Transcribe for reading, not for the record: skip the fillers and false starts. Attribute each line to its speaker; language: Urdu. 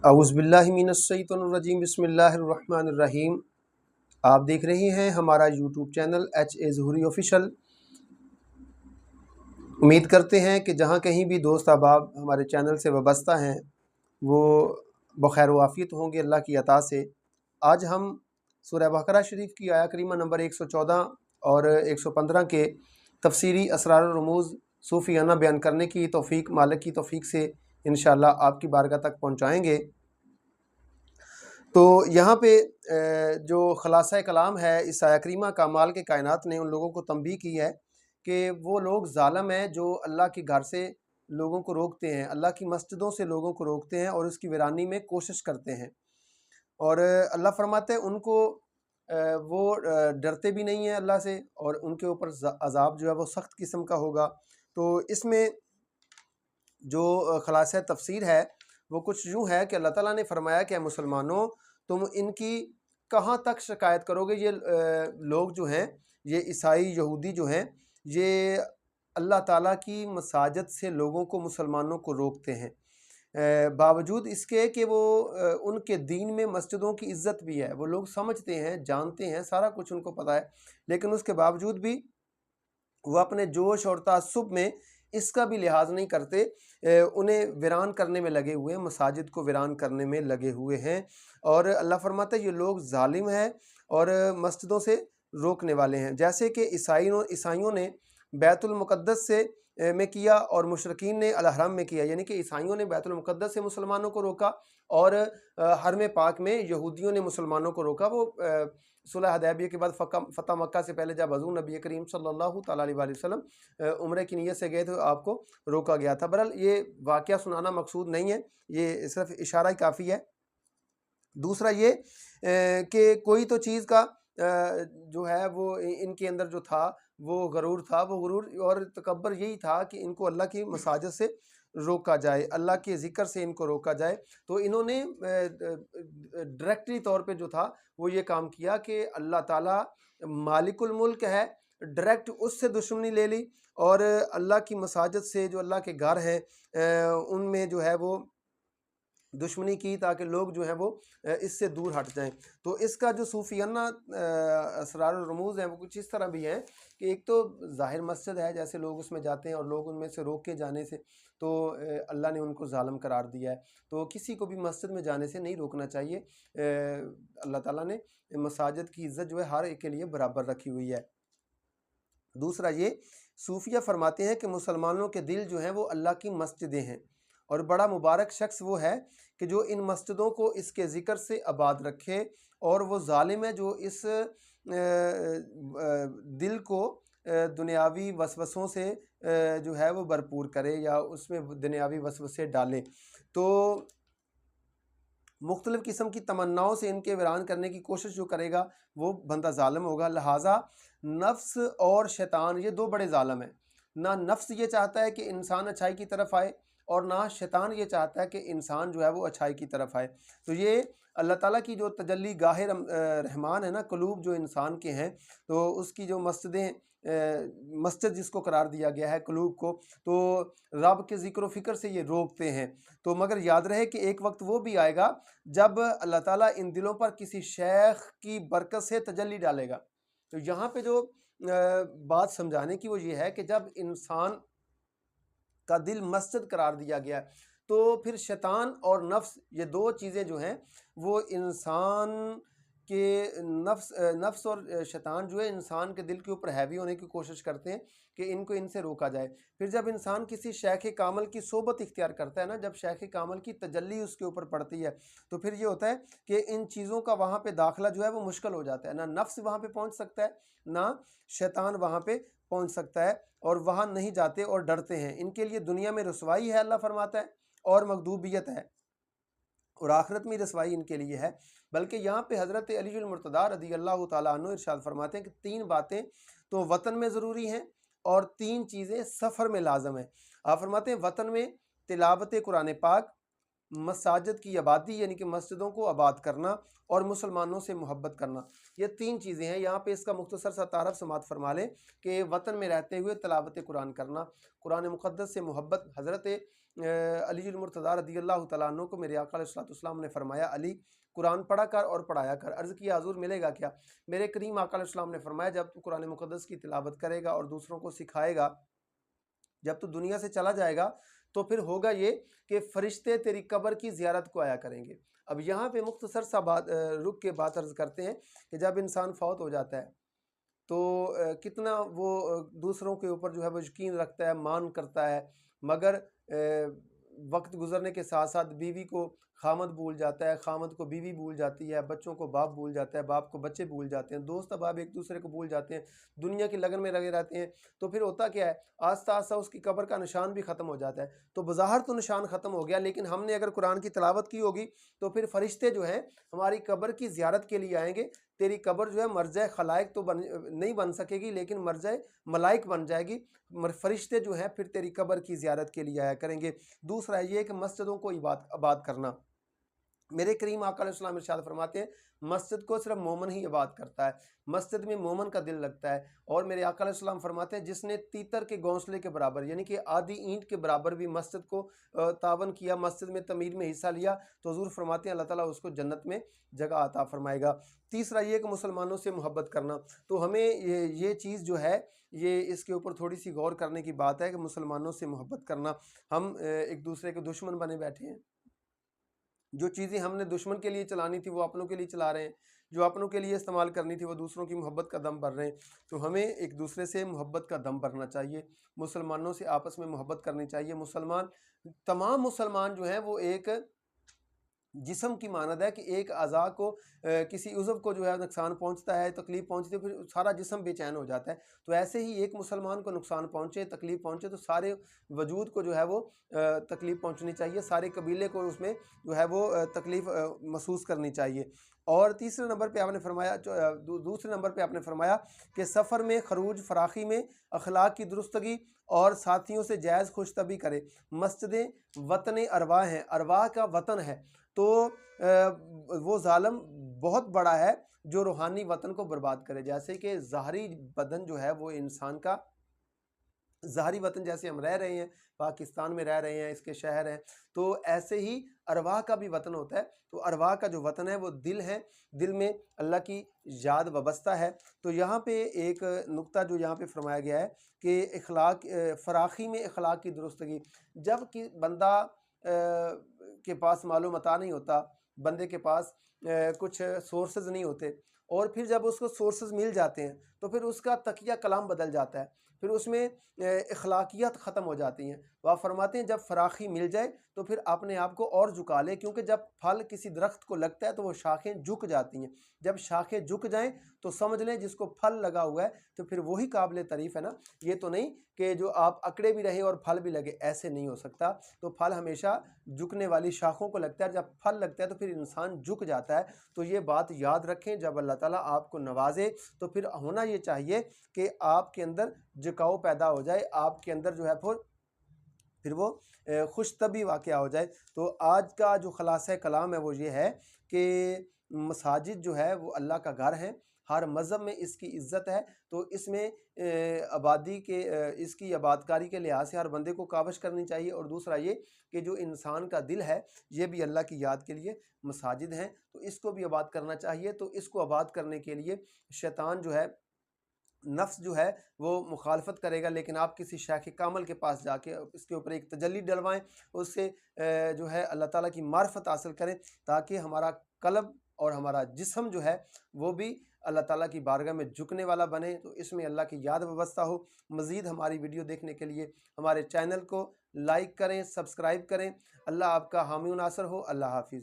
Speaker 1: اعوذ باللہ من الشیطان الرجیم بسم اللہ الرحمن الرحیم۔ آپ دیکھ رہے ہیں ہمارا YouTube channel H A Zahoori official. امید کرتے ہیں کہ جہاں کہیں بھی دوست احباب ہمارے چینل سے وابستہ ہیں وہ بخیر و عافیت ہوں گے اللہ کی عطا سے۔ آج ہم سورہ بقرہ شریف کی آیہ کریمہ نمبر 114 اور 115 کے تفسیری اسرار و رموز صوفیانہ بیان کرنے کی توفیق مالک کی توفیق سے انشاءاللہ آپ کی بارگاہ تک پہنچائیں گے۔ تو یہاں پہ جو خلاصہ کلام ہے اس آیہ کریمہ کا، مالک کائنات نے ان لوگوں کو تنبیہ کی ہے کہ وہ لوگ ظالم ہیں جو اللہ کے گھر سے لوگوں کو روکتے ہیں، اللہ کی مسجدوں سے لوگوں کو روکتے ہیں اور اس کی ویرانی میں کوشش کرتے ہیں۔ اور اللہ فرماتے ہیں ان کو وہ ڈرتے بھی نہیں ہیں اللہ سے، اور ان کے اوپر عذاب جو ہے وہ سخت قسم کا ہوگا۔ تو اس میں جو خلاصہ تفسیر ہے وہ کچھ یوں ہے کہ اللہ تعالیٰ نے فرمایا کہ اے مسلمانوں، تم ان کی کہاں تک شکایت کرو گے؟ یہ لوگ جو ہیں، یہ عیسائی یہودی جو ہیں، یہ اللہ تعالیٰ کی مساجد سے لوگوں کو، مسلمانوں کو روکتے ہیں، باوجود اس کے کہ وہ ان کے دین میں مسجدوں کی عزت بھی ہے، وہ لوگ سمجھتے ہیں، جانتے ہیں، سارا کچھ ان کو پتہ ہے، لیکن اس کے باوجود بھی وہ اپنے جوش اور تعصب میں اس کا بھی لحاظ نہیں کرتے، انہیں ویران کرنے میں لگے ہوئے ہیں، مساجد کو ویران کرنے میں لگے ہوئے ہیں۔ اور اللہ فرماتا ہے یہ لوگ ظالم ہیں اور مسجدوں سے روکنے والے ہیں، جیسے کہ عیسائیوں نے بیت المقدس سے میں کیا اور مشرکین نے الحرم میں کیا، یعنی کہ عیسائیوں نے بیت المقدس سے مسلمانوں کو روکا اور حرم پاک میں یہودیوں نے مسلمانوں کو روکا۔ وہ صلح حدیبیہ کے بعد فتح مکہ سے پہلے جب حضور نبی کریم صلی اللہ تعالیٰ علیہ وسلم عمرے کی نیت سے گئے تو آپ کو روکا گیا تھا۔ بہرحال یہ واقعہ سنانا مقصود نہیں ہے، یہ صرف اشارہ ہی کافی ہے۔ دوسرا یہ کہ کوئی تو چیز کا جو ہے وہ ان کے اندر جو تھا وہ غرور تھا، وہ غرور اور تکبر یہی تھا کہ ان کو اللہ کی مساجد سے روکا جائے، اللہ کے ذکر سے ان کو روکا جائے۔ تو انہوں نے ڈائریکٹلی طور پہ جو تھا وہ یہ کام کیا کہ اللہ تعالیٰ مالک الملک ہے، ڈائریکٹ اس سے دشمنی لے لی، اور اللہ کی مساجد سے جو اللہ کے گھر ہیں ان میں جو ہے وہ دشمنی کی، تاکہ لوگ جو ہیں وہ اس سے دور ہٹ جائیں۔ تو اس کا جو صوفیانہ اسرار و رموز ہیں وہ کچھ اس طرح بھی ہیں کہ ایک تو ظاہر مسجد ہے، جیسے لوگ اس میں جاتے ہیں اور لوگ ان میں سے روک کے جانے سے تو اللہ نے ان کو ظالم قرار دیا ہے، تو کسی کو بھی مسجد میں جانے سے نہیں روکنا چاہیے۔ اللہ تعالیٰ نے مساجد کی عزت جو ہے ہر ایک کے لیے برابر رکھی ہوئی ہے۔ دوسرا یہ صوفیہ فرماتے ہیں کہ مسلمانوں کے دل جو ہیں وہ اللہ کی مسجدیں ہیں، اور بڑا مبارک شخص وہ ہے کہ جو ان مسجدوں کو اس کے ذکر سے آباد رکھے، اور وہ ظالم ہے جو اس دل کو دنیاوی وسوسوں سے جو ہے وہ بھرپور کرے یا اس میں دنیاوی وسوسے ڈالے۔ تو مختلف قسم کی تمناؤں سے ان کے ویران کرنے کی کوشش جو کرے گا وہ بندہ ظالم ہوگا۔ لہٰذا نفس اور شیطان یہ دو بڑے ظالم ہیں، نہ نفس یہ چاہتا ہے کہ انسان اچھائی کی طرف آئے، اور نہ شیطان یہ چاہتا ہے کہ انسان جو ہے وہ اچھائی کی طرف آئے۔ تو یہ اللہ تعالیٰ کی جو تجلی گاہ رحمان ہے نا، قلوب جو انسان کے ہیں، تو اس کی جو مسجد جس کو قرار دیا گیا ہے قلوب کو، تو رب کے ذکر و فکر سے یہ روکتے ہیں۔ تو مگر یاد رہے کہ ایک وقت وہ بھی آئے گا جب اللہ تعالیٰ ان دلوں پر کسی شیخ کی برکت سے تجلی ڈالے گا۔ تو یہاں پہ جو بات سمجھانے کی وہ یہ ہے کہ جب انسان کا دل مسجد قرار دیا گیا تو پھر شیطان اور نفس یہ دو چیزیں جو ہیں وہ انسان کے نفس اور شیطان جو ہے انسان کے دل کے اوپر حاوی ہونے کی کوشش کرتے ہیں کہ ان سے روکا جائے۔ پھر جب انسان کسی شیخ کامل کی صحبت اختیار کرتا ہے نا، جب شیخ کامل کی تجلی اس کے اوپر پڑتی ہے، تو پھر یہ ہوتا ہے کہ ان چیزوں کا وہاں پہ داخلہ جو ہے وہ مشکل ہو جاتا ہے، نہ نفس وہاں پہ پہنچ سکتا ہے، نہ شیطان وہاں پہ پہنچ سکتا ہے، اور وہاں نہیں جاتے اور ڈرتے ہیں۔ ان کے لیے دنیا میں رسوائی ہے، اللہ فرماتا ہے، اور مغضوبیت ہے، اور آخرت میں رسوائی ان کے لیے ہے۔ بلکہ یہاں پہ حضرت علی المرتضیٰ رضی اللہ تعالیٰ عنہ ارشاد فرماتے ہیں کہ 3 باتیں تو وطن میں ضروری ہیں اور 3 چیزیں سفر میں لازم ہیں۔ آپ فرماتے ہیں وطن میں تلاوت قرآن پاک، مساجد کی آبادی یعنی کہ مسجدوں کو آباد کرنا، اور مسلمانوں سے محبت کرنا، یہ 3 چیزیں ہیں۔ یہاں پہ اس کا مختصر سا تعارف سماعت فرما لیں کہ وطن میں رہتے ہوئے تلاوت قرآن کرنا، قرآن مقدس سے محبت۔ حضرت علی المرتضیٰ رضی اللہ تعالیٰ عنہ کو میرے آقا علیہ الصلوۃ والسلام نے فرمایا علی قرآن پڑھا کر اور پڑھایا کر۔ عرض کیا حضور ملے گا کیا؟ میرے کریم آقا علیہ السلام نے فرمایا جب تو قرآن مقدس کی تلاوت کرے گا اور دوسروں کو سکھائے گا، جب تو دنیا سے چلا جائے گا تو پھر ہوگا یہ کہ فرشتے تیری قبر کی زیارت کو آیا کریں گے۔ اب یہاں پہ مختصر سا بات رک کے بات عرض کرتے ہیں کہ جب انسان فوت ہو جاتا ہے تو کتنا وہ دوسروں کے اوپر جو ہے وہ یقین رکھتا ہے، مان کرتا ہے، مگر وقت گزرنے کے ساتھ ساتھ بیوی کو خامد بھول جاتا ہے، خامد کو بیوی بھول جاتی ہے، بچوں کو باپ بھول جاتا ہے، باپ کو بچے بھول جاتے ہیں، دوست احباب ایک دوسرے کو بھول جاتے ہیں، دنیا کی لگن میں لگے رہتے ہیں۔ تو پھر ہوتا کیا ہے، آہستہ آہستہ اس کی قبر کا نشان بھی ختم ہو جاتا ہے۔ تو بظاہر تو نشان ختم ہو گیا، لیکن ہم نے اگر قرآن کی تلاوت کی ہوگی تو پھر فرشتے جو ہیں ہماری قبر کی زیارت کے لیے آئیں گے۔ تیری قبر جو ہے مرجع خلائق تو نہیں بن سکے گی، لیکن مرجع ملائک بن جائے گی۔ فرشتے جو ہیں پھر تیری قبر کی زیارت کے لیے آیا کریں گے۔ دوسرا یہ کہ مسجدوں کو آباد کرنا۔ میرے کریم آقا علیہ السلام ارشاد فرماتے ہیں مسجد کو صرف مومن ہی آباد کرتا ہے، مسجد میں مومن کا دل لگتا ہے۔ اور میرے آقا علیہ السلام فرماتے ہیں جس نے تیتر کے گھونسلے کے برابر یعنی کہ آدھی اینٹ کے برابر بھی مسجد کو تعاون کیا، مسجد میں تعمیر میں حصہ لیا، تو حضور فرماتے ہیں اللہ تعالیٰ اس کو جنت میں جگہ عطا فرمائے گا۔ تیسرا یہ کہ مسلمانوں سے محبت کرنا۔ تو ہمیں یہ چیز جو ہے یہ اس کے اوپر تھوڑی سی غور کرنے کی بات ہے کہ مسلمانوں سے محبت کرنا۔ ہم ایک دوسرے کے دشمن بنے بیٹھے ہیں، جو چیزیں ہم نے دشمن کے لیے چلانی تھی وہ اپنوں کے لیے چلا رہے ہیں، جو اپنوں کے لیے استعمال کرنی تھی وہ دوسروں کی محبت کا دم بھر رہے ہیں۔ تو ہمیں ایک دوسرے سے محبت کا دم بھرنا چاہیے، مسلمانوں سے آپس میں محبت کرنی چاہیے۔ تمام مسلمان جو ہیں وہ ایک جسم کی مانند ہے کہ ایک اعضاء کو کسی عضو کو جو ہے نقصان پہنچتا ہے، تکلیف پہنچتی ہے، پھر سارا جسم بے چین ہو جاتا ہے۔ تو ایسے ہی ایک مسلمان کو نقصان پہنچے، تکلیف پہنچے تو سارے وجود کو جو ہے وہ تکلیف پہنچنی چاہیے، سارے قبیلے کو اس میں جو ہے وہ تکلیف محسوس کرنی چاہیے۔ اور دوسرے نمبر پہ آپ نے فرمایا کہ سفر میں خروج فراخی میں اخلاق کی درستگی اور ساتھیوں سے جائز خوش طبعی کرے۔ مسجدیں وطن ارواح ہیں، ارواح کا وطن ہے، تو وہ ظالم بہت بڑا ہے جو روحانی وطن کو برباد کرے۔ جیسے کہ ظاہری بدن جو ہے وہ انسان کا ظاہری وطن، جیسے ہم رہ رہے ہیں پاکستان میں رہ رہے ہیں، اس کے شہر ہیں، تو ایسے ہی ارواح کا بھی وطن ہوتا ہے۔ تو ارواح کا جو وطن ہے وہ دل ہے، دل میں اللہ کی یاد وابستہ ہے۔ تو یہاں پہ ایک نقطہ جو یہاں پہ فرمایا گیا ہے کہ فراخی میں اخلاق کی درستگی۔ جب کہ بندہ کے پاس معلومات نہیں ہوتا، بندے کے پاس کچھ سورسز نہیں ہوتے، اور پھر جب اس کو سورسز مل جاتے ہیں تو پھر اس کا تقیہ کلام بدل جاتا ہے، پھر اس میں اخلاقیات ختم ہو جاتی ہیں۔ وہ آپ فرماتے ہیں جب فراخی مل جائے تو پھر اپنے آپ کو اور جھکا لے، کیونکہ جب پھل کسی درخت کو لگتا ہے تو وہ شاخیں جھک جاتی ہیں۔ جب شاخیں جھک جائیں تو سمجھ لیں جس کو پھل لگا ہوا ہے تو پھر وہی قابل تعریف ہے نا۔ یہ تو نہیں کہ جو آپ اکڑے بھی رہیں اور پھل بھی لگے، ایسے نہیں ہو سکتا۔ تو پھل ہمیشہ جھکنے والی شاخوں کو لگتا ہے، جب پھل لگتا ہے تو پھر انسان جھک جاتا ہے۔ تو یہ بات یاد رکھیں، جب اللہ تعالیٰ آپ کو نوازے تو پھر ہونا یہ چاہیے کہ آپ کے اندر جھکاؤ پیدا ہو جائے، آپ کے اندر جو ہے پھر وہ خوش طبعی واقعہ ہو جائے۔ تو آج کا جو خلاصہ کلام ہے وہ یہ ہے کہ مساجد جو ہے وہ اللہ کا گھر ہے، ہر مذہب میں اس کی عزت ہے، تو اس میں اس کی آباد کاری کے لحاظ سے ہر بندے کو کاوش کرنی چاہیے۔ اور دوسرا یہ کہ جو انسان کا دل ہے یہ بھی اللہ کی یاد کے لیے مساجد ہیں، تو اس کو بھی آباد کرنا چاہیے۔ تو اس کو آباد کرنے کے لیے شیطان جو ہے، نفس جو ہے وہ مخالفت کرے گا، لیکن آپ کسی شیخ کامل کے پاس جا کے اس کے اوپر ایک تجلی ڈلوائیں، اس سے جو ہے اللہ تعالیٰ کی معرفت حاصل کریں، تاکہ ہمارا قلب اور ہمارا جسم جو ہے وہ بھی اللہ تعالیٰ کی بارگاہ میں جھکنے والا بنے۔ تو اس میں اللہ کی یاد وابستہ ہو۔ مزید ہماری ویڈیو دیکھنے کے لیے ہمارے چینل کو لائک کریں، سبسکرائب کریں۔ اللہ آپ کا حامی و ناصر ہو۔ اللہ حافظ۔